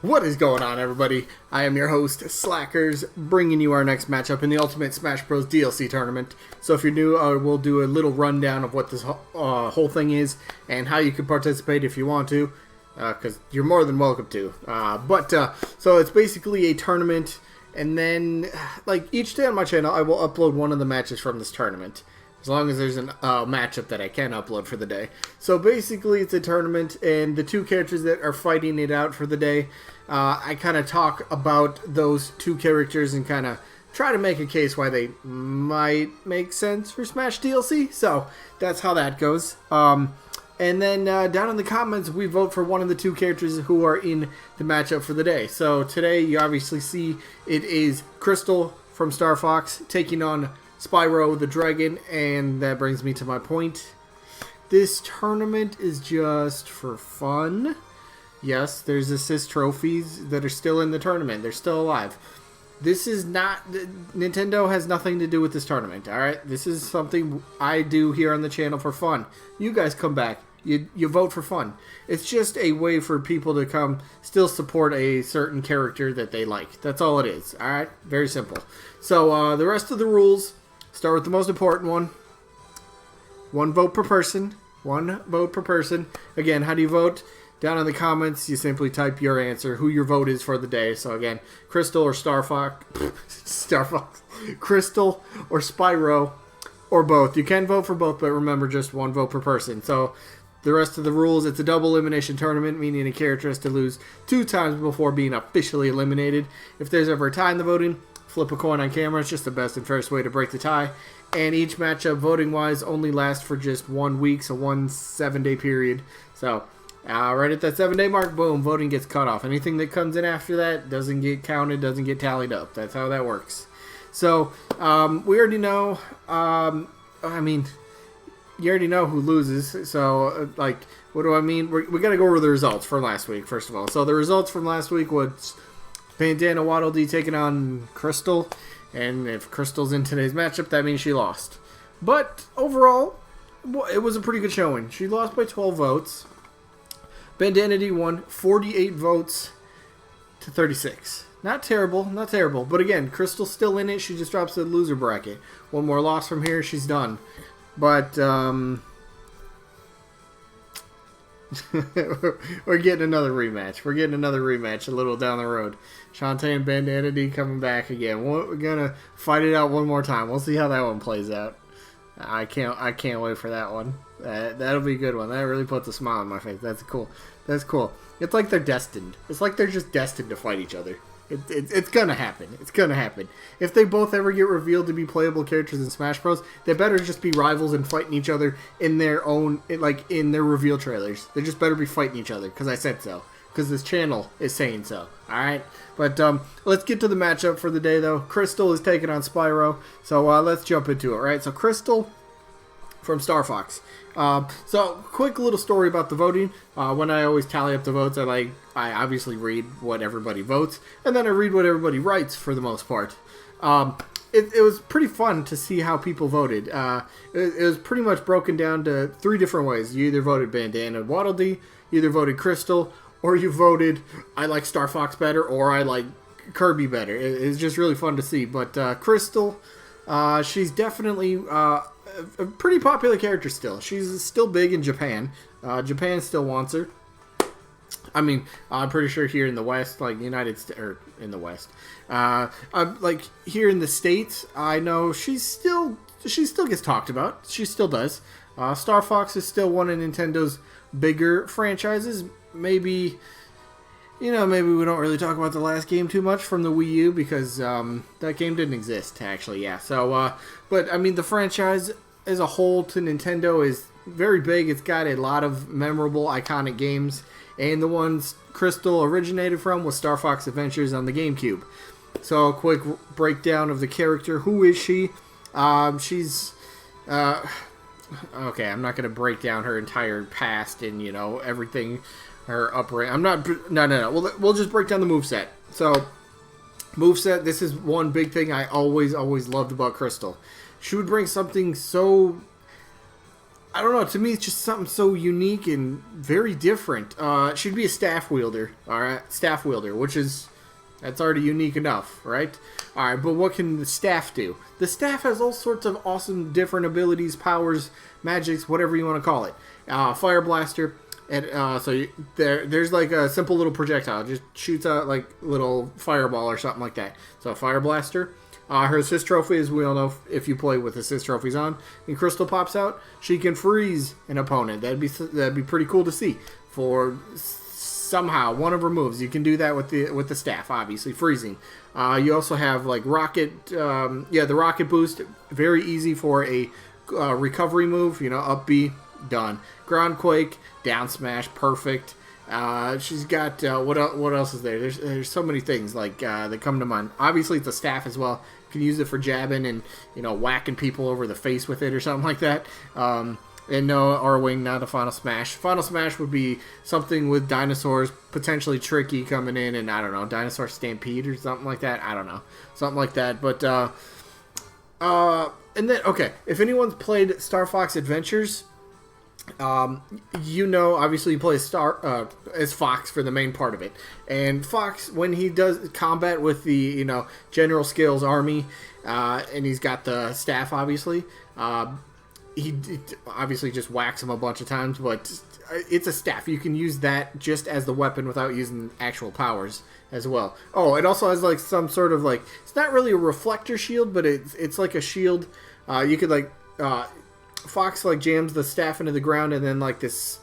What is going on, everybody? I am your host, Slackerz, bringing you our next matchup in the Ultimate Smash Bros. DLC tournament. So if you're new, we'll do a little rundown of what this whole thing is and how you can participate if you want to, because you're more than welcome to. So it's basically a tournament, and then like each day on my channel, I will upload one of the matches from this tournament. As long as there's a matchup that I can upload for the day. So basically it's a tournament, and the two characters that are fighting it out for the day, I kind of talk about those two characters and kind of try to make a case why they might make sense for Smash DLC. So that's how that goes. And then down in the comments, we vote for one of the two characters who are in the matchup for the day. So today you obviously see it is Krystal from Star Fox taking on Spyro the Dragon, and that brings me to my point. This tournament is just for fun. Yes, there's assist trophies that are still in the tournament. They're still alive. This is not... Nintendo has nothing to do with this tournament, alright? This is something I do here on the channel for fun. You guys come back. You vote for fun. It's just a way for people to come still support a certain character that they like. That's all it is, alright? Very simple. So, the rest of the rules... Start with the most important one. One vote per person. One vote per person. Again, how do you vote? Down in the comments, you simply type your answer, who your vote is for the day. So again, Krystal or Star Fox. Krystal or Spyro, or both. You can vote for both, but remember, just one vote per person. So the rest of the rules, it's a double elimination tournament, meaning a character has to lose 2 times before being officially eliminated. If there's ever a tie in the voting, flip a coin on camera. It's just the best and fairest way to break the tie. And each matchup, voting-wise, only lasts for just 1 week, so 1 7-day period. So, right at that 7-day mark, boom, voting gets cut off. Anything that comes in after that doesn't get counted, doesn't get tallied up. That's how that works. So, we already know, I mean, you already know who loses. So, like, what do I mean? We got to go over the results from last week, first of all. So, the results from last week was... Bandana Waddle Dee taking on Krystal, and if Krystal's in today's matchup, that means she lost. But overall, it was a pretty good showing. She lost by 12 votes. Bandana Dee won 48 votes to 36. Not terrible, not terrible. But again, Krystal's still in it. She just drops the loser bracket. One more loss from here, she's done. But we're getting another rematch. We're getting another rematch a little down the road. Shantae and Bandana Dee coming back again. We're gonna fight it out one more time. We'll see how that one plays out. I can't wait for that one. That'll be a good one. That really puts a smile on my face. That's cool. That's cool. It's like they're destined. It's like they're just destined to fight each other. It's gonna happen. It's gonna happen. If they both ever get revealed to be playable characters in Smash Bros, they better just be rivals and fighting each other in their own, like in their reveal trailers. They just better be fighting each other because I said so. Because this channel is saying so. All right. But let's get to the matchup for the day, though. Krystal is taking on Spyro, so let's jump into it. Right. So Krystal from Star Fox. So quick little story about the voting. When I always tally up the votes, I obviously read what everybody votes, and then I read what everybody writes for the most part. It was pretty fun to see how people voted. It was pretty much broken down to 3 different ways. You either voted Bandana Waddle Dee, you either voted Krystal, or you voted I like Star Fox better, or I like Kirby better. It's just really fun to see. But Krystal, she's definitely a pretty popular character still. She's still big in Japan. Japan still wants her. I mean, I'm pretty sure here in the West, like United States, or in the West, like here in the States, I know she still gets talked about. She still does. Star Fox is still one of Nintendo's bigger franchises. Maybe, maybe we don't really talk about the last game too much from the Wii U because that game didn't exist, actually, yeah. So, but, I mean, the franchise as a whole to Nintendo is very big. It's got a lot of memorable, iconic games, and the ones Krystal originated from was Star Fox Adventures on the GameCube. So, a quick breakdown of the character. Who is she? She's... okay, I'm not going to break down her entire past and, everything... Her upper... I'm not... No. We'll just break down the moveset. So, moveset, this is one big thing I always loved about Krystal. She would bring something so I don't know. To me, it's just something so unique and very different. It should be a staff wielder. All right, staff wielder, that's already unique enough, right? All right, but what can the staff do? The staff has all sorts of awesome different abilities, powers, magics, whatever you want to call it. Fire blaster. And there's like a simple little projectile, just shoots out like little fireball or something like that. So fire blaster. Her assist trophy, as we all know, if you play with assist trophies on, and Krystal pops out, she can freeze an opponent. That'd be pretty cool to see. For somehow one of her moves, you can do that with the staff, obviously freezing. You also have like rocket, the rocket boost, very easy for a recovery move. Up B, done. Ground quake, down smash, perfect. She's got what else is there? There's so many things like that come to mind. Obviously, it's a staff as well. You can use it for jabbing and whacking people over the face with it or something like that. And no, R-Wing, not a Final Smash. Final Smash would be something with dinosaurs, potentially tricky coming in, and I don't know, Dinosaur Stampede or something like that. I don't know, something like that. But and then if anyone's played Star Fox Adventures. Obviously you play as Fox for the main part of it, and Fox, when he does combat with the General Scales army, and he's got the staff, obviously, he obviously just whacks him a bunch of times, but it's a staff. You can use that just as the weapon without using actual powers as well. Oh, it also has like some sort of like, it's not really a reflector shield, but it's like a shield. You could like Fox like jams the staff into the ground, and then like this,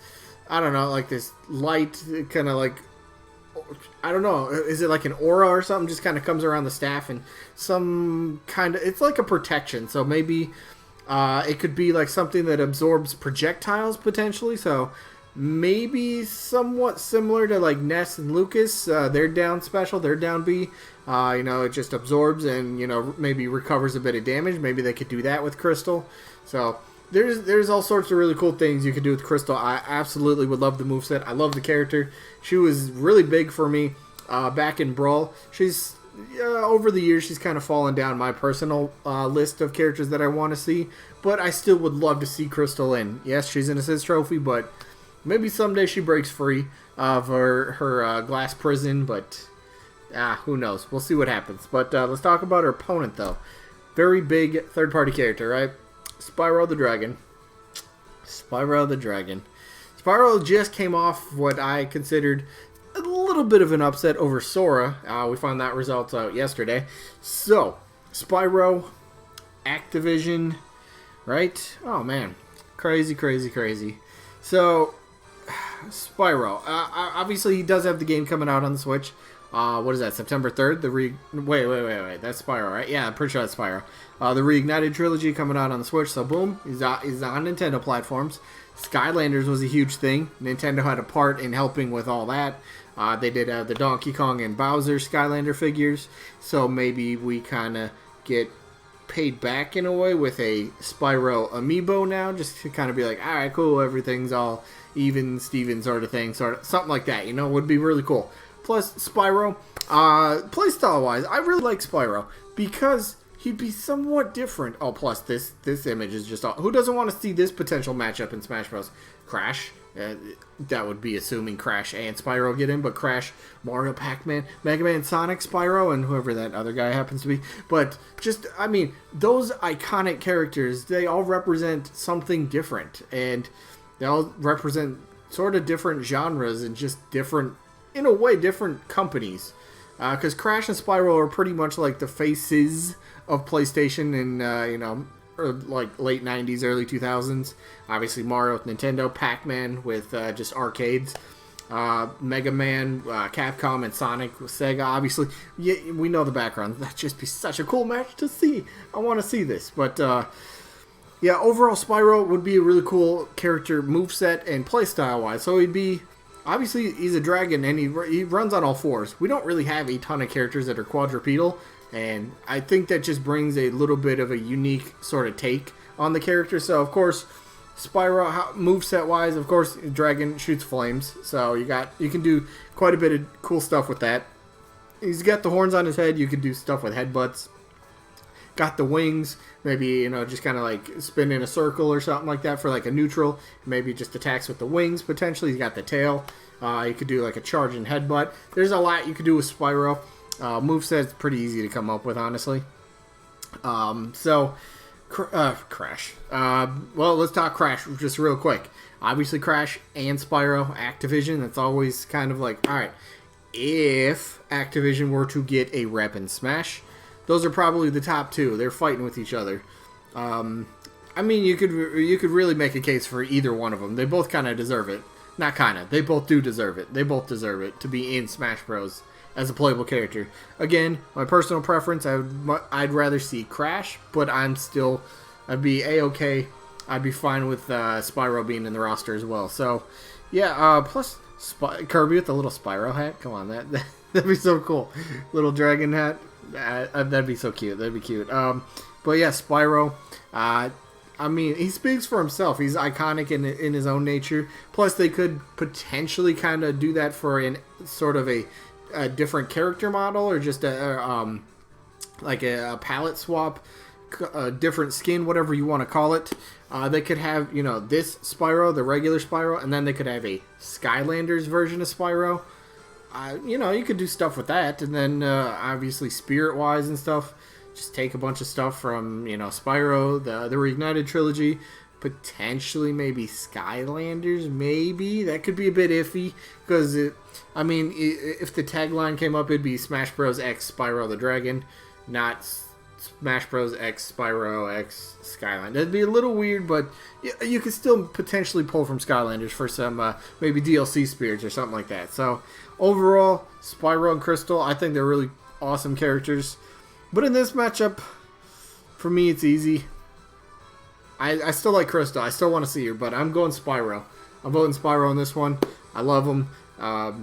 I don't know, like this light kind of like, I don't know, is it like an aura or something, just kind of comes around the staff, and some kind of, it's like a protection. So maybe it could be like something that absorbs projectiles potentially. So maybe somewhat similar to like Ness and Lucas, their down special, their down B. It just absorbs and maybe recovers a bit of damage. Maybe they could do that with Krystal. So there's all sorts of really cool things you could do with Krystal. I absolutely would love the moveset. I love the character. She was really big for me back in Brawl. She's over the years, she's kind of fallen down my personal list of characters that I want to see, but I still would love to see Krystal in. Yes, she's an assist trophy, but maybe someday she breaks free of her glass prison, but who knows? We'll see what happens. But let's talk about her opponent, though. Very big third-party character, right? Spyro the Dragon. Spyro just came off what I considered a little bit of an upset over Sora. We found that results out yesterday. So, Spyro, Activision, right? Oh, man. Crazy. So, Spyro. Obviously, he does have the game coming out on the Switch. What is that, September 3rd? Wait. That's Spyro, right? Yeah, I'm pretty sure that's Spyro. The Reignited trilogy coming out on the Switch, so boom, he's on Nintendo platforms. Skylanders was a huge thing. Nintendo had a part in helping with all that. They did the Donkey Kong and Bowser Skylander figures, so maybe we kind of get paid back in a way with a Spyro amiibo now, just to kind of be like, alright, cool, everything's all even, Steven sort of thing, something like that, would be really cool. Plus, Spyro, playstyle-wise, I really like Spyro, because he'd be somewhat different. Oh, plus, this image is just... Who doesn't want to see this potential matchup in Smash Bros? Crash, that would be assuming Crash and Spyro get in, but Crash, Mario, Pac-Man, Mega Man, Sonic, Spyro, and whoever that other guy happens to be. But just, I mean, those iconic characters, they all represent something different, and they all represent sort of different genres and just different... in a way, different companies. Because Crash and Spyro are pretty much like the faces of PlayStation in, like late 90s, early 2000s. Obviously, Mario with Nintendo, Pac-Man with just arcades, Mega Man, Capcom, and Sonic with Sega. Obviously, yeah, we know the background. That'd just be such a cool match to see. I want to see this. But, yeah, overall, Spyro would be a really cool character moveset and playstyle-wise. So he'd be... Obviously, he's a dragon, and he runs on all fours. We don't really have a ton of characters that are quadrupedal, and I think that just brings a little bit of a unique sort of take on the character. So, of course, Spyro, moveset-wise, of course, dragon shoots flames, so you can do quite a bit of cool stuff with that. He's got the horns on his head. You can do stuff with headbutts. got the wings, maybe, you know, just kind of like spin in a circle or something like that for like a neutral. Maybe just attacks with the wings potentially. He's got the tail. You could do like a charge and headbutt. There's a lot you could do with Spyro. Moveset's pretty easy to come up with, honestly. Crash. Well, let's talk Crash just real quick. Obviously, Crash and Spyro, Activision, that's always kind of like, alright, if Activision were to get a rep in Smash, those are probably the top two. They're fighting with each other. I mean, you could really make a case for either one of them. They both kind of deserve it. Not kind of. They both do deserve it. They both deserve it to be in Smash Bros. As a playable character. Again, my personal preference, I'd rather see Crash, but I'd be A-okay. I'd be fine with Spyro being in the roster as well. So, yeah, plus Kirby with the little Spyro hat. Come on, that'd be so cool. Little dragon hat. That'd be so cute. That'd be cute. But yeah, Spyro. I mean, he speaks for himself. He's iconic in his own nature. Plus, they could potentially kind of do that for an sort of a different character model, or just like a palette swap, a different skin, whatever you want to call it. They could have, you know, this Spyro, the regular Spyro, and then they could have a Skylanders version of Spyro. You know, you could do stuff with that, and then obviously spirit-wise and stuff, just take a bunch of stuff from, you know, Spyro, the Reignited trilogy, potentially maybe Skylanders, maybe. That could be a bit iffy, because, I mean, if the tagline came up, it'd be Smash Bros. X Spyro the Dragon, not Smash Bros. X Spyro X Skylanders. That'd be a little weird, but you could still potentially pull from Skylanders for some, maybe DLC spirits or something like that. So, overall, Spyro and Krystal, I think they're really awesome characters. But in this matchup, for me, it's easy. I still like Krystal. I still want to see her, but I'm going Spyro. I'm voting Spyro on this one. I love him. I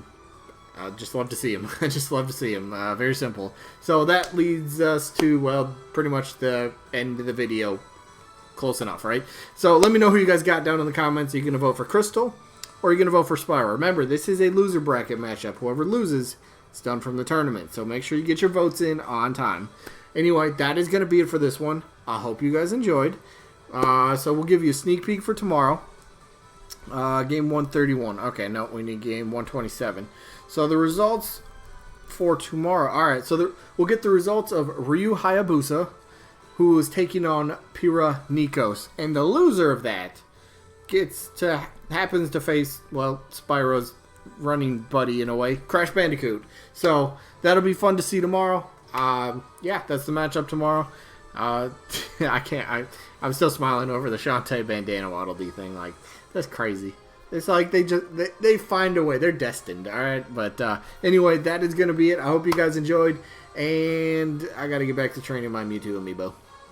just love to see him. I just love to see him. Very simple. So that leads us to, well, pretty much the end of the video. Close enough, right? So let me know who you guys got down in the comments. Are you going to vote for Krystal, or are you going to vote for Spyro? Remember, this is a loser bracket matchup. Whoever loses is done from the tournament. So make sure you get your votes in on time. Anyway, that is going to be it for this one. I hope you guys enjoyed. So we'll give you a sneak peek for tomorrow. Game 131. Okay, no, we need game 127. So the results for tomorrow. Alright, so we'll get the results of Ryu Hayabusa, who is taking on Pira Nikos. And the loser of that happens to face, well, Spyro's running buddy in a way, Crash Bandicoot. So that'll be fun to see tomorrow. Yeah, that's the matchup tomorrow. I'm still smiling over the Shantae bandana Waddle Dee thing. Like, that's crazy. It's like they find a way. They're destined, alright? But anyway, that is going to be it. I hope you guys enjoyed. And I got to get back to training my Mewtwo amiibo.